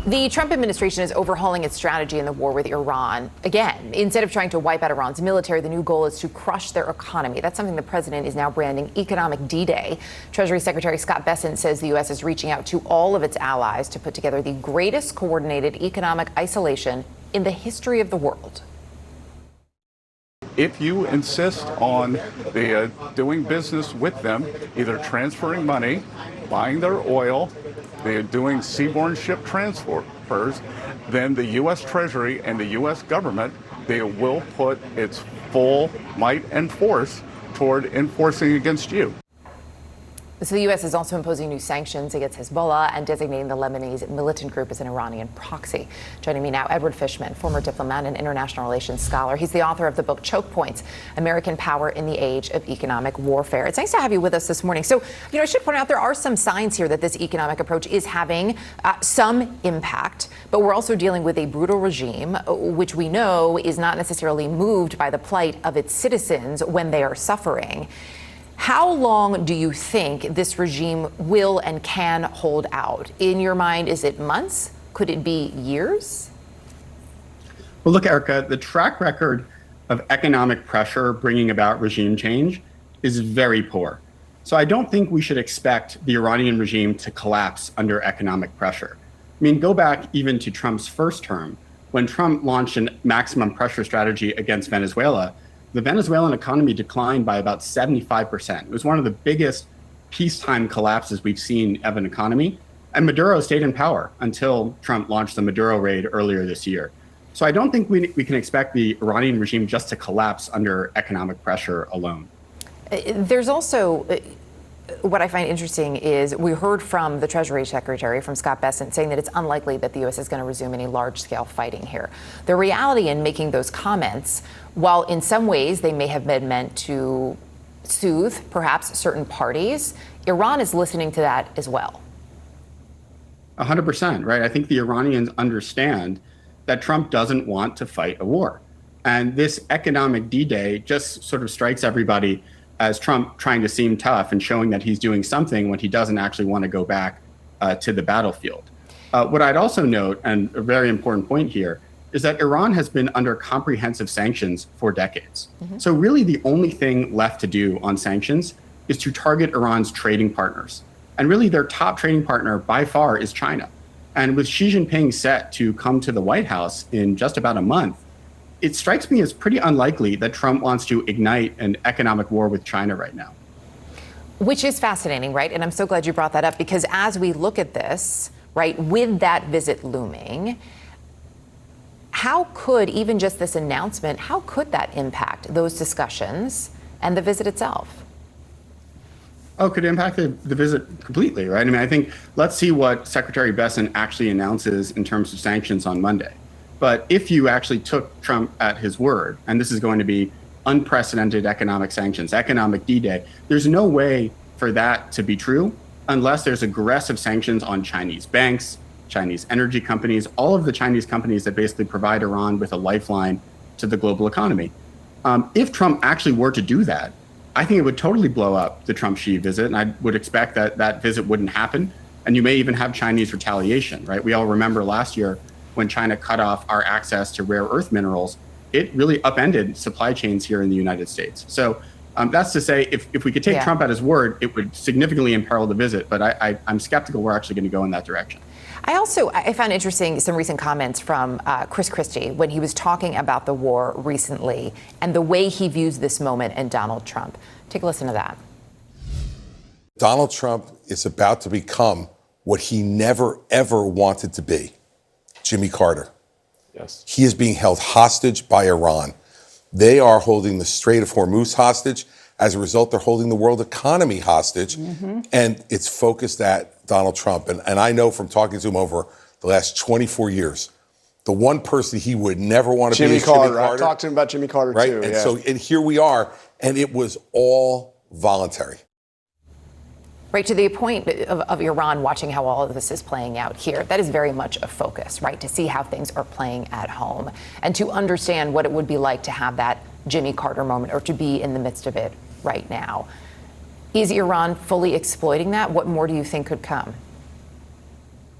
The Trump administration is overhauling its strategy in the war with Iran. Again, instead of trying to wipe out Iran's military, the new goal is to crush their economy. That's something the president is now branding economic D-Day. Treasury Secretary Scott Bessent says the U.S. is reaching out to all of its allies to put together the greatest coordinated economic isolation in the history of the world. If you insist on doing business with them, either transferring money, buying their oil, they're doing seaborne ship transfers, then the U.S. Treasury and the U.S. government, they will put its full might and force toward enforcing against you. So the U.S. is also imposing new sanctions against Hezbollah and designating the Lebanese militant group as an Iranian proxy. Joining me now, Edward Fishman, former diplomat and international relations scholar. He's the author of the book Choke Points, American Power in the Age of Economic Warfare. It's nice to have you with us this morning. So, I should point out there are some signs here that this economic approach is having some impact, but we're also dealing with a brutal regime, which we know is not necessarily moved by the plight of its citizens when they are suffering. How long do you think this regime will and can hold out? In your mind, is it months? Could it be years? Well, look, Erica, the track record of economic pressure bringing about regime change is very poor. So I don't think we should expect the Iranian regime to collapse under economic pressure. I mean, go back even to Trump's first term, when Trump launched a maximum pressure strategy against Venezuela. The Venezuelan economy declined by about 75%. It was one of the biggest peacetime collapses we've seen of an economy. And Maduro stayed in power until Trump launched the Maduro raid earlier this year. So I don't think we can expect the Iranian regime just to collapse under economic pressure alone. There's also what I find interesting is we heard from the Treasury Secretary, from Scott Bessent, saying that it's unlikely that the U.S. is going to resume any large-scale fighting here. The reality in making those comments, while in some ways they may have been meant to soothe perhaps certain parties, Iran is listening to that as well. 100%, right? I think the Iranians understand that Trump doesn't want to fight a war. And this economic D-Day just sort of strikes everybody as Trump trying to seem tough and showing that he's doing something when he doesn't actually want to go back to the battlefield. What I'd also note, and a very important point here, is that Iran has been under comprehensive sanctions for decades. Mm-hmm. So really the only thing left to do on sanctions is to target Iran's trading partners. And really their top trading partner by far is China. And with Xi Jinping set to come to the White House in just about a month, it strikes me as pretty unlikely that Trump wants to ignite an economic war with China right now. Which is fascinating, right? And I'm so glad you brought that up, because as we look at this, right, with that visit looming, how could even just this announcement, how could that impact those discussions and the visit itself? Oh, it could impact the visit completely, right? I mean, I think let's see what Secretary Bessent actually announces in terms of sanctions on Monday. But if you actually took Trump at his word, and this is going to be unprecedented economic sanctions, economic D-Day, there's no way for that to be true unless there's aggressive sanctions on Chinese banks, Chinese energy companies, all of the Chinese companies that basically provide Iran with a lifeline to the global economy. If Trump actually were to do that, I think it would totally blow up the Trump-Xi visit, and I would expect that that visit wouldn't happen. And you may even have Chinese retaliation, right? We all remember last year when China cut off our access to rare earth minerals, it really upended supply chains here in the United States. So that's to say, if we could take Trump at his word, it would significantly imperil the visit. But I'm skeptical we're actually going to go in that direction. I found interesting some recent comments from Chris Christie when he was talking about the war recently and the way he views this moment and Donald Trump. Take a listen to that. Donald Trump is about to become what he never, ever wanted to be. Jimmy Carter. Yes. He is being held hostage by Iran. They are holding the Strait of Hormuz hostage. As a result, they're holding the world economy hostage. Mm-hmm. And it's focused at Donald Trump. And I know from talking to him over the last 24 years, the one person he would never want to be is Jimmy Carter. I talked to him about Jimmy Carter, right? too. And here we are. And it was all voluntary. Right, to the point of Iran watching how all of this is playing out here, that is very much a focus, right, to see how things are playing at home and to understand what it would be like to have that Jimmy Carter moment or to be in the midst of it right now. Is Iran fully exploiting that? What more do you think could come?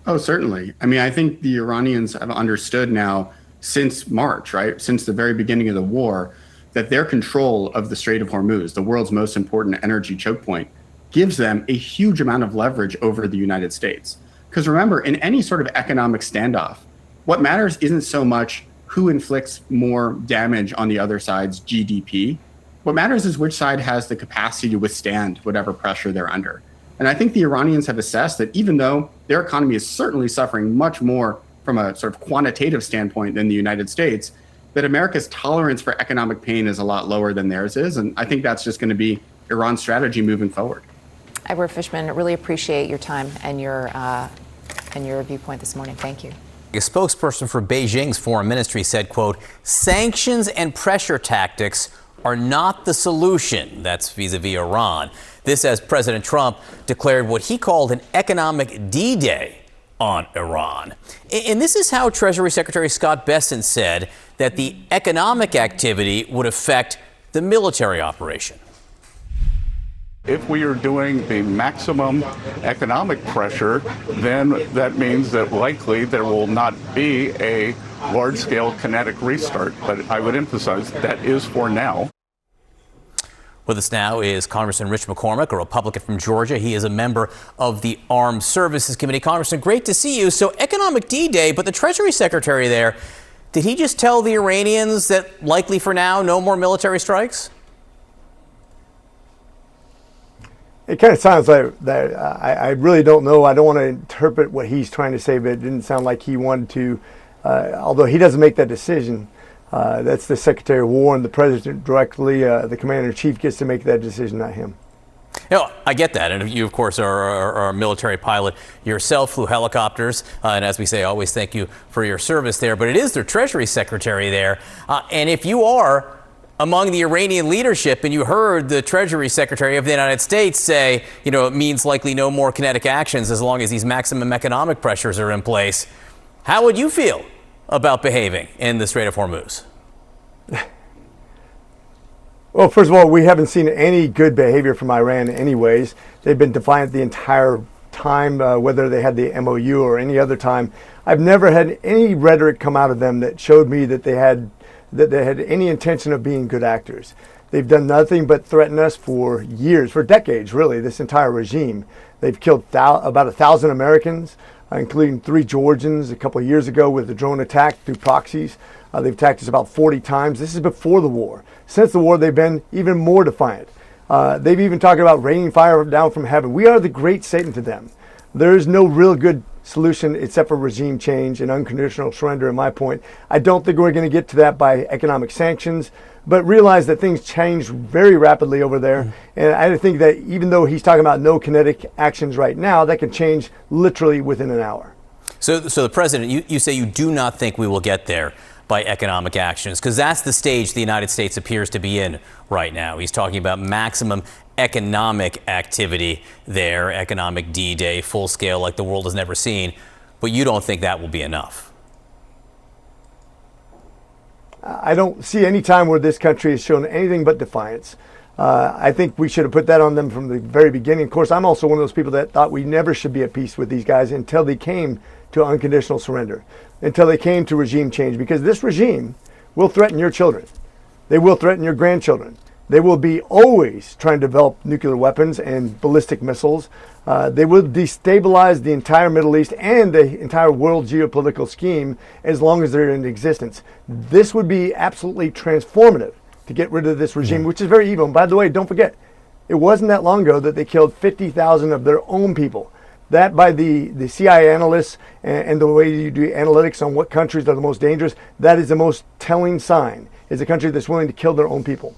Oh, certainly. I mean, I think the Iranians have understood now since March, right? Since the very beginning of the war, that their control of the Strait of Hormuz, the world's most important energy choke point, gives them a huge amount of leverage over the United States. Because remember, in any sort of economic standoff, what matters isn't so much who inflicts more damage on the other side's GDP. What matters is which side has the capacity to withstand whatever pressure they're under. And I think the Iranians have assessed that even though their economy is certainly suffering much more from a sort of quantitative standpoint than the United States, that America's tolerance for economic pain is a lot lower than theirs is. And I think that's just going to be Iran's strategy moving forward. Edward Fishman, really appreciate your time and your viewpoint this morning. Thank you. A spokesperson for Beijing's foreign ministry said, quote, sanctions and pressure tactics are not the solution. That's vis-a-vis Iran. This as President Trump declared what he called an economic D-Day on Iran. And this is how Treasury Secretary Scott Bessent said that the economic activity would affect the military operation. If we are doing the maximum economic pressure, then that means that likely there will not be a large-scale kinetic restart. But I would emphasize that is for now. With us now is Congressman Rich McCormick, a Republican from Georgia. He is a member of the Armed Services Committee. Congressman, great to see you. So economic D-Day, but the Treasury Secretary there, did he just tell the Iranians that likely for now, no more military strikes? It kind of sounds like that. I really don't know. I don't want to interpret what he's trying to say, but it didn't sound like he wanted to, although he doesn't make that decision. That's the Secretary of War and the President directly. The Commander-in-Chief gets to make that decision, not him. You know, I get that. And you, of course, are a military pilot yourself, flew helicopters. And as we say, always thank you for your service there. But it is their Treasury Secretary there. And if you are among the Iranian leadership and you heard the Treasury Secretary of the United States say, you know, it means likely no more kinetic actions as long as these maximum economic pressures are in place, how would you feel about behaving in the Strait of Hormuz? Well, first of all, we haven't seen any good behavior from Iran anyways. They've been defiant the entire time, whether they had the MOU or any other time. I've never had any rhetoric come out of them that showed me that they had any intention of being good actors. They've done nothing but threaten us for years, for decades, really, this entire regime. They've killed about 1,000 Americans, including 3 Georgians a couple of years ago with a drone attack through proxies. They've attacked us about 40 times. This is before the war. Since the war, they've been even more defiant. They've even talked about raining fire down from heaven. We are the great Satan to them. There is no real good solution except for regime change and unconditional surrender, in my point. I don't think we're going to get to that by economic sanctions, but realize that things change very rapidly over there. And I think that even though he's talking about no kinetic actions right now, that can change literally within an hour. So the president, you say you do not think we will get there by economic actions, because that's the stage the United States appears to be in right now. He's talking about maximum economic activity there, economic D-Day, full scale like the world has never seen. But you don't think that will be enough? I don't see any time where this country has shown anything but defiance. I think we should have put that on them from the very beginning. Of course, I'm also one of those people that thought we never should be at peace with these guys until they came to unconditional surrender, until they came to regime change, because this regime will threaten your children. They will threaten your grandchildren. They will be always trying to develop nuclear weapons and ballistic missiles. They will destabilize the entire Middle East and the entire world geopolitical scheme as long as they're in existence. This would be absolutely transformative to get rid of this regime, which is very evil. And by the way, don't forget, it wasn't that long ago that they killed 50,000 of their own people. That, by the CIA analysts and the way you do analytics on what countries are the most dangerous, that is the most telling sign, is a country that's willing to kill their own people.